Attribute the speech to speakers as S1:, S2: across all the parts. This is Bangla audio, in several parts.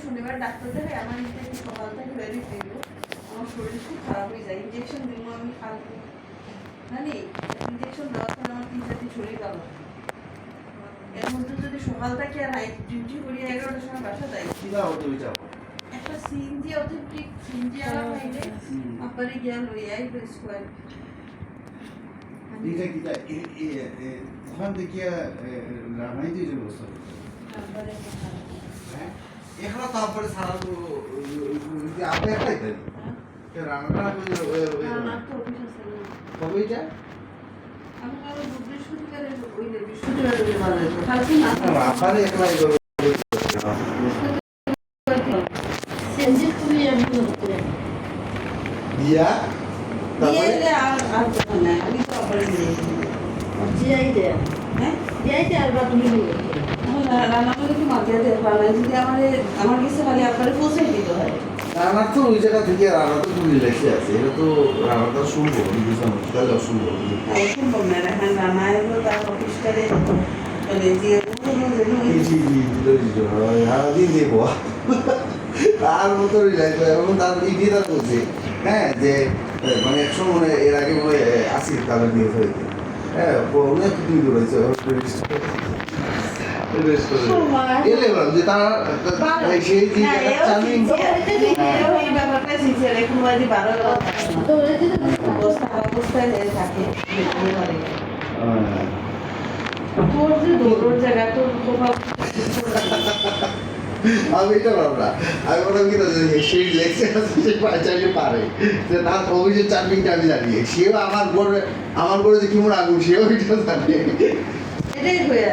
S1: শনিবার ডাক্তার দেখাই আমার ইনটেক সকাল থেকে বেরি ছিল আমার শরীর খুব খারাপ হয়ে যায় ইনজেকশন দিব আমি কালকে জানি ইনজেকশন দেওয়ার পর আমার 3-4 শরীর খারাপ এর মধ্যে যদি সকাল থেকে আর নাইট ডিউটি করি 11টার সময় বাসা যাই একটা সিএনজি অথেন্টিক সিএনজি আলা পাইলে আপনারে গিয়া লই আই স্কয়ার
S2: এটা কি ওখান থেকে রামাইতে যে বসতো হ্যাঁ এখানে তারপরে সারা আপনি একটাই দেন রান্নাটা
S1: না তো অফিস আছে
S2: কবে এটা
S1: আমি আরো বৃহস্পতিবারে ওইলে বৃহস্পতিবারে ভালো হতো কালকে না
S2: আপনারে একলাই করব
S1: সিএনজি তুমি আমি করে
S2: দিয়া
S1: দিয়েলে আর না আমি তো অপারেট নেই জিআই দে হ্যাঁ জিআই দে আর বা তুমি রান্না করে কি মাঝে দে ভালো যদি আমার কাছে খালি আপনারে পৌঁছে দিতে হয়
S2: রান্নার তো ওই জায়গা থেকে রান্না তো তুমি লেখে আছে এটা তো রান্নাটা শুনবো বুঝলাম তাহলে শুনবো
S1: সম্ভব না এখন রান্না এলো তার অফিসটারে মানে যে
S2: দিন দেবো তার মতো এবং তার ইডিটা বলছে হ্যাঁ যে মানে একশো মনে এর আগে মনে আসি তাদের নিয়ে হয়েছে হ্যাঁ অনেক কিছু রয়েছে এলে বললাম যে তারা সেই চাউমিন
S1: ব্যাপারটা শিখছে এখন বাড়ি 12 অবস্থায় থাকে তোর যে দৌড়োর জায়গা তোর প্রভাব
S2: আমি এটা ভাবনা আমি বললাম কি সেই লেগছে সে চাইলে পারে যে তার অভিযোগ চারমিনটা আমি জানিয়ে সেও আমার গড়ে যে কেমন আগুন সেও এটা জানিয়ে
S1: এটাই হয়ে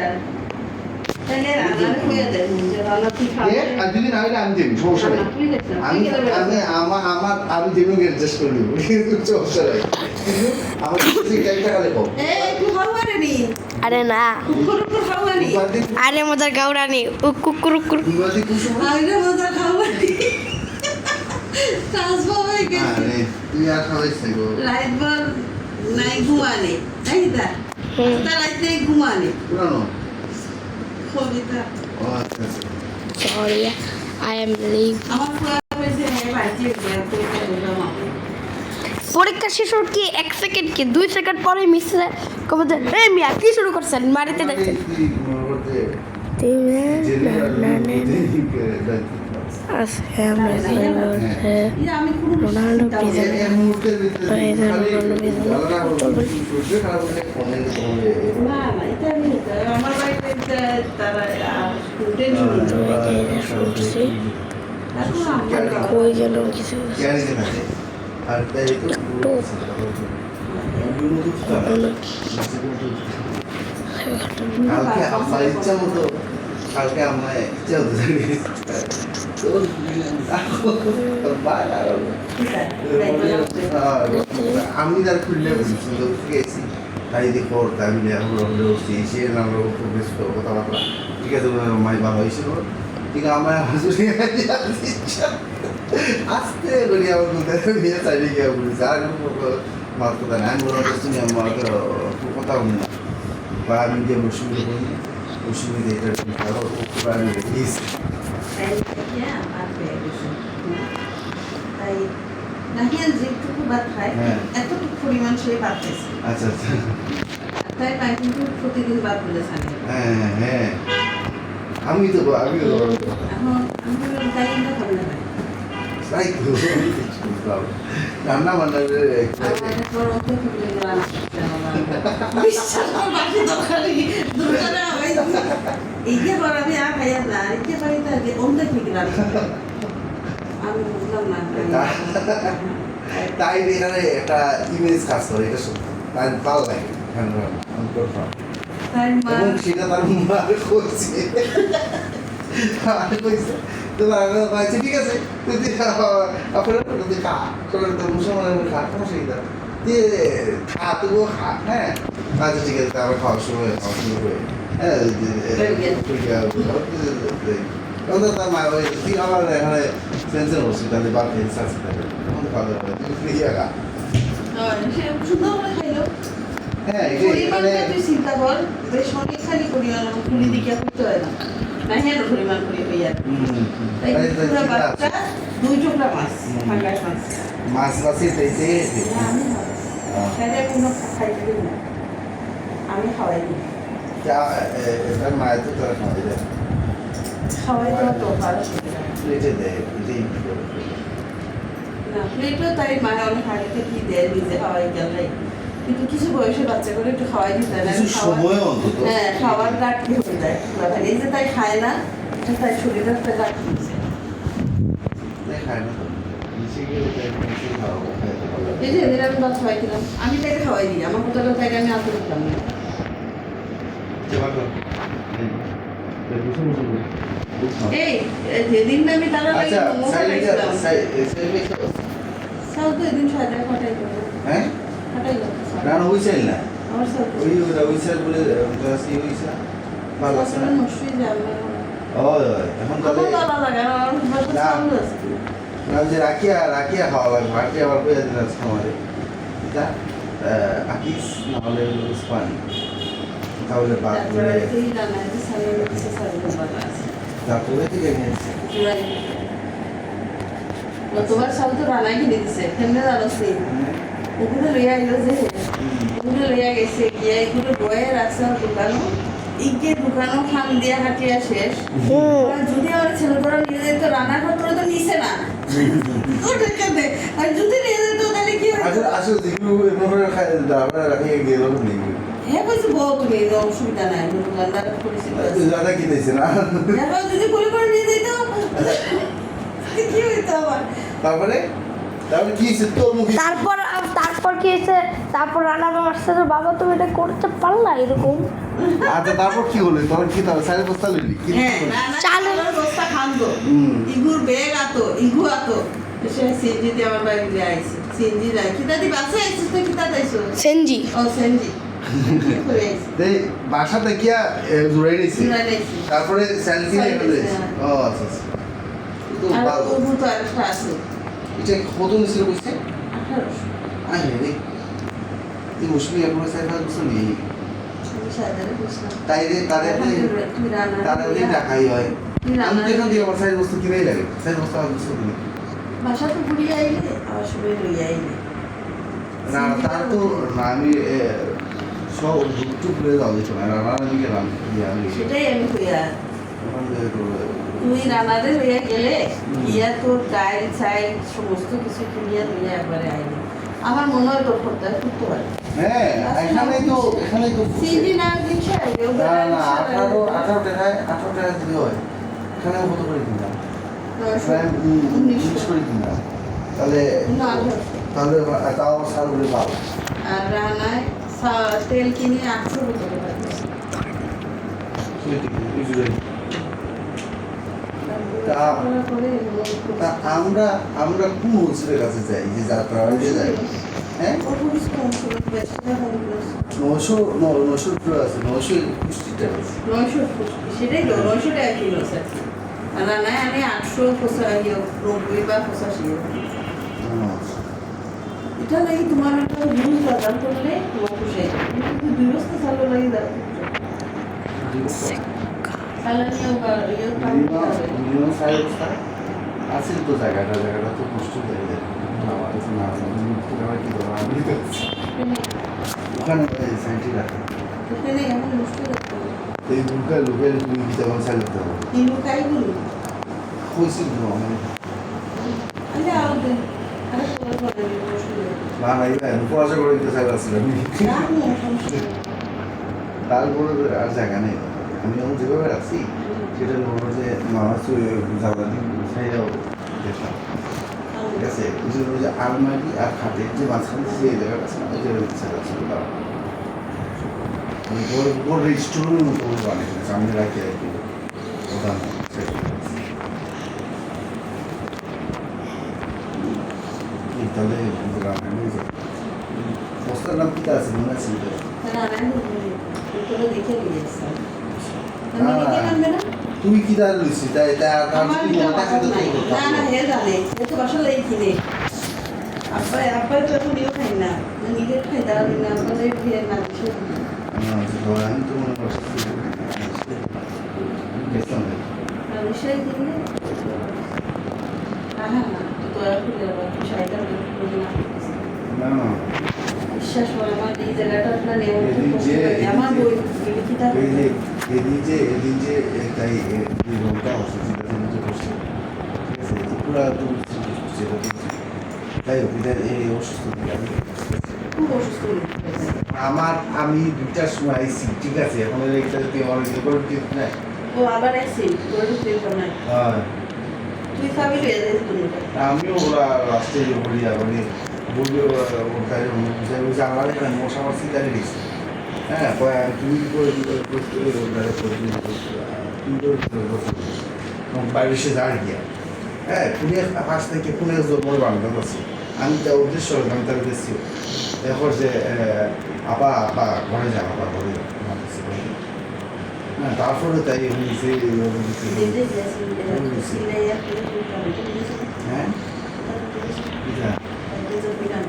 S1: তাহলে রান্নার হয়ে দেয় যে রান্না তুই খাবে
S2: আর যদি না হলে আমি দেবো সমস্যা নেই আমি দেবো অ্যাডজাস্ট করে দেবো কিন্তু সমস্যা নেই কিন্তু আমার টাকালে কম
S1: একটু খাওয়ারে নি
S3: আরে না
S1: কুকুর খাওয়ানি
S3: আরে মজার গাউরানি কুকুর কুকুর
S2: বিবাদী কুসুম
S1: আরে মজা খাওয়ানি কাজ বাবাই গেছে
S2: আরে তুই আর খাওয়াইছ গো
S1: রাত ভর নাই ঘুমানে তাই তা তা রাত নাই ঘুমানে
S2: পুরানো
S1: কবিতা
S2: ও আচ্ছা
S3: সরি আই এম লিভ
S1: আমার পুরা হয়েছে বাড়িতে গিয়ে
S3: পরীক্ষা শেষ হওয়ার কি 1 সেকেন্ড কি 2 সেকেন্ড পরে মিসে কবে যে এই মিয়া কি শুরু করছেন মারিতে দেখছেন
S1: আমি কোনো
S3: রোনাল্ডো
S1: না না এটা আমি আমার বাড়িতে তারা
S3: কই গেল কিছু
S2: আর তাই তো কালকে আমার ইচ্ছা মতো কালকে আমার ইচ্ছা হতো আমি তার খুললে গেছি তাই দেখো তাই মিলে এখন রহলে উঠছি সে নাম খুব ব্যস্ত কথাবার্তা ঠিক আছে মাই ভালো হয়েছিল ঠিক আছে আমার আসতে বলি আমার কোথায় মেয়ে চাইলে গিয়ে বলেছে আর মার কথা না আমি বলা করছি আমার কথা বলি না বা আমি যে অসুবিধা করি অসুবিধা এটা আমি রেখেছি
S1: তাই নাহিয়াল যেটুকু ভাত খায় এতটুকু পরিমাণ সে ভাত খাইছে
S2: আচ্ছা আচ্ছা
S1: তাই না কিন্তু প্রতিদিন ভাত বলে থাকে
S2: হ্যাঁ হ্যাঁ আমিও তো
S1: এখন আমি তাই না খাবে না
S2: তাই তো রান্না বান্না
S1: এইটা পর আমি আর খাইয়া না এইটা পারি না যে অন্ধ থেকে আমি বুঝলাম না
S2: তাই এখানে একটা ইমেজ কাজ করে এটা সত্যি তাই ভালো লাগে এবং সেটা তার মার করছে ঠিক আছে আপনার খা মুসলমানের খা কোনো অসুবিধা দিয়ে খা তবুও খা হ্যাঁ আচ্ছা ঠিক আছে তারপর খাওয়ার সময় খাওয়া শুরু করে হ্যাঁ তার মা তুই আমার এখানে সেন্সের হসপিটালে বা ফেন্স আছে খাওয়া দাওয়া ফ্রি আগা
S1: হ্যাঁ এখানে চিন্তা কর বেশ অনেকখানি পরিমাণ খুলি দিকে করতে হয় না না হেন পরিমাণ করে হইয়া তাই
S2: তাই তো
S1: পুরো
S2: ঠিক আছে।
S1: বাচ্চা 2 টুকরা মাছ ফাঙ্গাস মাছ
S2: মাছ মাছি দিতে
S1: না, আমি খাই তাই কোনো খাইতে দিই না আমি খাওয়াই দিই
S2: এটা মায়ের তো তারা খাওয়াই দেয়
S1: খাওয়াই দেওয়া তো ভালো সুবিধা
S2: প্লেটে দেয় প্লেটেই করে
S1: না প্লেটও তাই মায়ের অনেক আগে কি দেয় নিজে খাওয়াই গেলে কিন্তু কিছু বয়সে বাচ্চা করে একটু খাওয়াই দিতে হয় না
S2: কিছু সময় অন্তত
S1: হ্যাঁ খাবার ঘাটতি হয়ে যায় এই যে তাই খায় না এটা তাই শরীরের একটা ঘাটতি হয়েছে
S2: খায় না তো নিচে গিয়ে তাই নিচে খাওয়াবো খাইতে পারবে
S1: এই যে এদের আমি ভাত খাওয়াইছিলাম আমি তাকে খাওয়াই দিই আমার কোথাও তাকে আমি আনতে দিতাম না এই যেদিন আমি তারা লাগে
S2: আচ্ছা
S1: মোমো
S2: সাইডে
S1: খাইছিলাম
S2: সাইডে
S1: সাউ তো এদিন সাজা ফাটাই করবো
S2: হ্যাঁ
S1: ফাটাই করবো
S2: না না ওই সাইড না
S1: আমার সাউ
S2: ওই সাইড বলে জাসি ওই সাইড ভালো আছে না
S1: নষ্টই যাবে
S2: ওই এখন
S1: আমার
S2: তাহলে
S1: গলা লাগে আমার ভালো
S2: না।
S1: সাউন্ড আছে
S2: না যে রাখিয়া খাওয়া লাগবে রাখিয়া আবার কইয়া দিন আছে আমাদের এটা আকিস না হলে স্পান তাহলে বাদ
S1: তারপরে
S2: দিলে
S1: তুই রান্না যে সালের মধ্যে সালের ভালো আছে
S2: তারপরে থেকে নিয়েছে
S1: তোমার সাউ তো রান্না কিনে দিছে কেমনে জানোস নি ওগুলো লইয়া আইলো যে ওগুলো লইয়া গেছে গিয়ে এগুলো বয়ে রাখছে আমার দোকানও ইকে দোকানও খান দিয়া হাঁটিয়া শেষ আর যদি আমার ছেলে তোরা নিয়ে যেত রান্নাঘর তোরা তো নিছে না ওটা কেমনে আর যদি নিয়ে যেত তাহলে কি হতো
S2: আসলে আসলে যেগুলো এভাবে খাই আমরা রাখিয়ে গেল নেই
S1: হ্যাঁ কইছে বউ তুমি অসুবিধা নাই দোকানদার পরিচিত আছে
S2: দাদা কিনেছে না
S1: এখন যদি করে নিয়ে যেত কি হইতো আমার
S2: তারপরে তারপরে কি হয়েছে তোর মুখে
S3: তারপর কি হয়েছে তারপর রান্না মারছে তো বাবা তুমি এটা করতে পারলা এরকম
S2: আচ্ছা তারপর কি হলো তখন কি তাহলে সাড়ে বস্তা লইলি কি
S1: হ্যাঁ না না
S3: চালের-
S1: চালের বস্তা খান্দো
S2: হুম।
S1: ইগুর বেগ আতো ইগু আতো সে সিনজি দিয়ে আমার বাড়ি দিয়ে আইছে সিনজি নাই কিতা দি বাসে আইছিস তো কিতা দাইছো
S3: সেনজি
S1: ও সিনজি করে আইছে
S2: এই বাসাতে গিয়া জুড়াই নিয়েছি
S1: জুড়াই নিয়েছি।
S2: তারপরে স্যান্ডি নিয়ে
S1: স্যান্ডি,
S2: ফেলে
S1: হ্যাঁ।
S2: ও আচ্ছা আচ্ছা তো
S1: আর
S2: ভালো
S1: ওগু তো আরেকটা আছে
S2: এটা কত নিছিল কইছে
S1: 1800
S2: আই রে এই মুশকিল এখন সাইড হাত বসে নেই
S1: আমি সাজারে বুঝলাম
S2: তাই রে তাদের
S1: তুই রান্না
S2: তাদের টাকাই হয়
S1: তুই
S2: আমি
S1: রান্না
S2: কেন দিয়ে আমার সাইড বস্তু কিনেই লাগে সাইড বস্তু আমার বস্তু কিনে
S1: বাসা তো ঘুরিয়ে আইলে আবার সবাই লইয়া আইলে
S2: না তার তো না আমি সব টুক করে দাও দিত না রান্না আমি গেলাম আমি
S1: সেটাই আমি কইয়া
S2: ওখান থেকে তো
S1: তুই রান্নাতে লইয়া গেলে গিয়া তোর ডাইল চাইল সমস্ত কিছু কিনিয়া লইয়া একবারে আইলে আমার মনে হয় তোর খদ্দার করতে পারে
S2: হ্যাঁ এখানেই তো
S1: সিজি না দিচ্ছে
S2: না না 18 টাকায় 18 টাকা দিতে হয় এখানে কত করে কিনলাম এখানে 19 করে কিনলাম তাহলে তাহলে তাও সার বলে পাবো
S1: আর রান্নায় তেল কিনে 800 টাকা পাবে
S2: তা আমরা কোন হোলসেলের কাছে যাই যে যাত্রা বাড়িতে যাই হ্যাঁ 900 টাকা আছে 921 টাকা আছে
S1: 900 সেটাই তো 900 টাকা কিলো স্যার আর রান্নায় আমি 890 বা 85 এটা লাগি তোমার একটা জিনিস বাজার করলে তোমার খুশি কিন্তু 2 বস্তা চালও লাগি দাও চালানিও ইয়ে কাম হবে
S2: মিনিমাম 5 বস্তা আছে তো জায়গাটা তো কষ্ট হয়ে যায় আমার কাছে না কি ধরো আমি তো ওখানে সাইন্টি রাখে
S1: এখানে এমন মুশকিল হচ্ছে
S2: এই লোকের তুমি কি তেমন সাইল করতে হবে
S1: এই লোকাই গুলো
S2: হয়েছিল তো আমি
S1: আরে আও দে আরে তোর বলে মুশকিল
S2: না না এটা পড়াশোনা করে দিতে চাই আসছিলাম
S1: না সমস্যা
S2: তারপরে আর জায়গা নেই আমি এখন যেভাবে আছি সেটা বলবো যে মামা জ্বালানি সাইডাও দেখলাম ঠিক আছে ওই যে আলমারি আর খাটের যে মাঝখানে যে জায়গাটা আছে না ওই জায়গায় ইচ্ছা আছে বড় রেস্টুরেন্টের মতো করে বানিয়েছে সামনে রাখি আর কি প্রধান তাহলে রান্না হয়ে যাবে বস্তার নাম কি আছে মনে আছে
S1: না না তোর দেখে নিয়েছি
S2: না,
S1: আমি কি কামবে না
S2: তুই কি দাঁড় লইছি তাই তার
S1: আমার
S2: কি মনে থাকে তো
S1: না না হে জানে এ তো বাসা লাগি কিনে আব্বা তো এখন ইয়ে খাই না নিজের খাই দাঁড়াবি না আমাদের ভিড়ে না কিছু
S2: আমি তো মনে করছি গেছিলাম না।
S1: আমি সেই দিনে হ্যাঁ না তো দয়া করে আবার শাড়িটা করে না
S2: না না
S1: বিশ্বাস করে আমার এই জায়গাটা আপনার নেওয়া
S2: এদিন যে
S1: আমার বই লিখিতা
S2: এদিন যে তাই দুই ঘন্টা অসুস্থ যে করছে ঠিক আছে পুরা তাই হোক এই অসুস্থ
S1: খুব অসুস্থ হয়ে গেছে।
S2: আমি 2টার সময় আইসি ঠিক আছে এখন এইটা তুই আমার রেকর্ড দিস না
S1: ও আবার এসে গরু তেল বানায়
S2: হ্যাঁ
S1: তুই খাবি রে এদের তুমি
S2: আমিও ওরা রাস্তায় বলি মানে বলবি ওটাই বুঝে আমার এখানে মশা মাছি দাঁড়িয়ে দিচ্ছে হ্যাঁ তুমি কি করে বাইরে সে দাঁড়িয়ে গিয়া হ্যাঁ পুনে পাশ থেকে পুনে মনে বান্ধব আছে আমি তা উদ্দেশ্য আমি তার উদ্দেশ্য দেখো যে আপা ঘরে যা আপা ঘরে যা হ্যাঁ তারপরে তাই হয়েছে
S1: দিতে যাচ্ছি সিলে আর কি খাবি
S2: হ্যাঁ এটা
S1: দিতে বিনা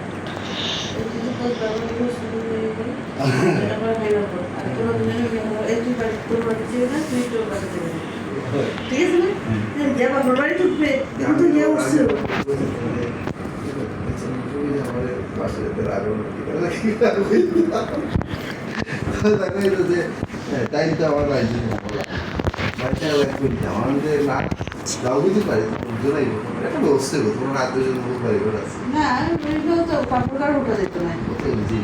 S1: এই যে কোন বাবু শুরু করে এটা আবার মেলা করো আর কোনো দিনে এই তুই বাড়ি তোর বাড়ি যাবে না তুই তোর বাড়ি যাবে ঠিক আছে না যে বাবার বাড়ি ঢুকবে কিন্তু যে উঠছে
S2: টাইম তো আমার রাজ্য বাচ্চা আমাদের না যাও বুঝতে পারি জোরাই একটা ব্যবস্থা করবো তোমার আত্মীয় পারি আছে
S1: না ওইগুলো তো কাপড় কার উঠা যেত না
S2: বুঝি